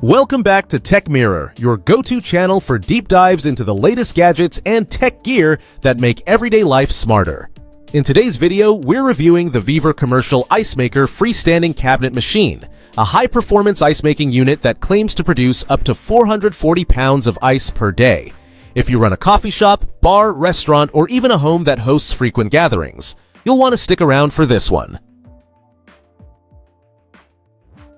Welcome back to TechMirror, your go-to channel for deep dives into the latest gadgets and tech gear that make everyday life smarter. In today's video, we're reviewing the Vevor commercial ice maker freestanding cabinet machine, a high-performance ice-making unit that claims to produce up to 440 pounds of ice per day. If you run a coffee shop, bar, restaurant, or even a home that hosts frequent gatherings, you'll want to stick around for this one.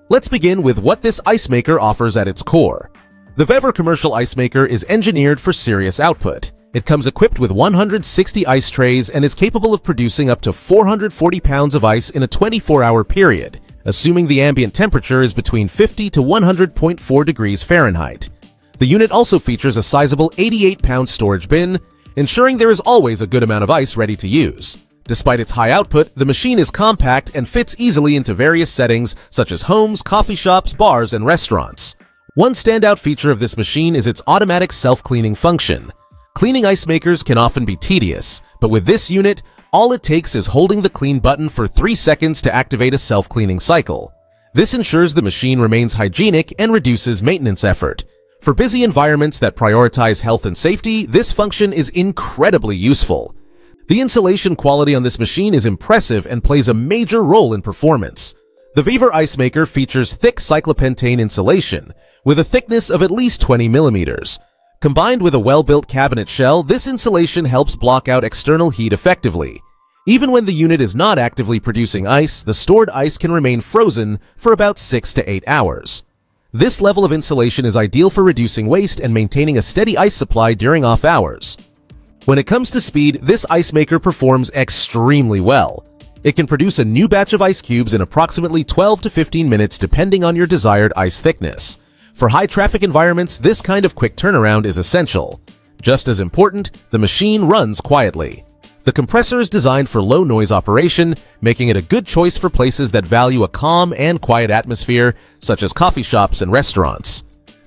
Let's begin with what this ice maker offers at its core. The Vevor commercial ice maker is engineered for serious output. It comes equipped with 160 ice trays and is capable of producing up to 440 pounds of ice in a 24-hour period, assuming the ambient temperature is between 50 to 100.4 degrees Fahrenheit. The unit also features a sizable 88-pound storage bin, ensuring there is always a good amount of ice ready to use. Despite its high output, the machine is compact and fits easily into various settings such as homes, coffee shops, bars, and restaurants. One standout feature of this machine is its automatic self-cleaning function. Cleaning ice makers can often be tedious, but with this unit, all it takes is holding the clean button for 3 seconds to activate a self-cleaning cycle. This ensures the machine remains hygienic and reduces maintenance effort. For busy environments that prioritize health and safety, this function is incredibly useful. The insulation quality on this machine is impressive and plays a major role in performance. The Vevor ice maker features thick cyclopentane insulation, with a thickness of at least 20 millimeters. Combined with a well-built cabinet shell, this insulation helps block out external heat effectively. Even when the unit is not actively producing ice, the stored ice can remain frozen for about 6 to 8 hours. This level of insulation is ideal for reducing waste and maintaining a steady ice supply during off hours. When it comes to speed, this ice maker performs extremely well. It can produce a new batch of ice cubes in approximately 12 to 15 minutes depending on your desired ice thickness. For high-traffic environments, this kind of quick turnaround is essential. Just as important, the machine runs quietly. The compressor is designed for low-noise operation, making it a good choice for places that value a calm and quiet atmosphere, such as coffee shops and restaurants.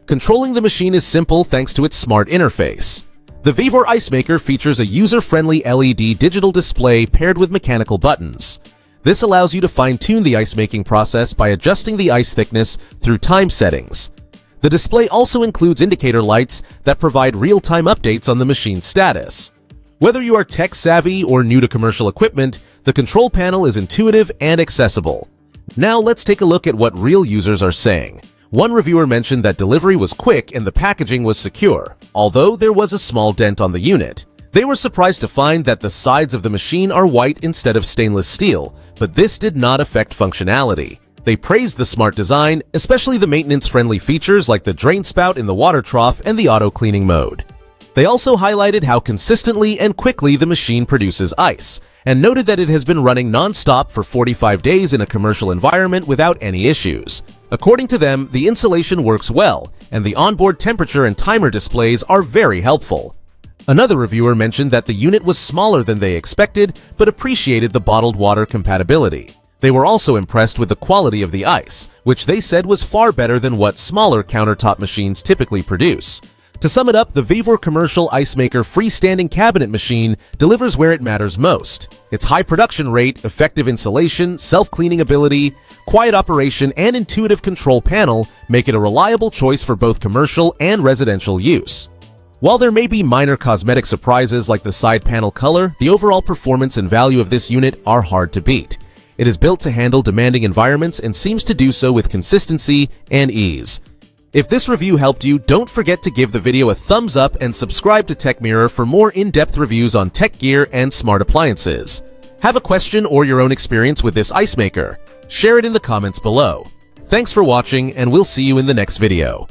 Controlling the machine is simple thanks to its smart interface. The Vevor ice maker features a user-friendly LED digital display paired with mechanical buttons. This allows you to fine-tune the ice-making process by adjusting the ice thickness through time settings. The display also includes indicator lights that provide real-time updates on the machine's status. Whether you are tech-savvy or new to commercial equipment, the control panel is intuitive and accessible. Now let's take a look at what real users are saying. One reviewer mentioned that delivery was quick and the packaging was secure, although there was a small dent on the unit. They were surprised to find that the sides of the machine are white instead of stainless steel, but this did not affect functionality. They praised the smart design, especially the maintenance-friendly features like the drain spout in the water trough and the auto-cleaning mode. They also highlighted how consistently and quickly the machine produces ice, and noted that it has been running non-stop for 45 days in a commercial environment without any issues. According to them, the insulation works well, and the onboard temperature and timer displays are very helpful. Another reviewer mentioned that the unit was smaller than they expected, but appreciated the bottled water compatibility. They were also impressed with the quality of the ice, which they said was far better than what smaller countertop machines typically produce. To sum it up, the Vevor commercial ice maker freestanding cabinet machine delivers where it matters most. Its high production rate, effective insulation, self-cleaning ability, quiet operation, and intuitive control panel make it a reliable choice for both commercial and residential use. While there may be minor cosmetic surprises like the side panel color, the overall performance and value of this unit are hard to beat. It is built to handle demanding environments and seems to do so with consistency and ease. If this review helped you, don't forget to give the video a thumbs up and subscribe to TechMirror for more in-depth reviews on tech gear and smart appliances. Have a question or your own experience with this ice maker? Share it in the comments below. Thanks for watching, and we'll see you in the next video.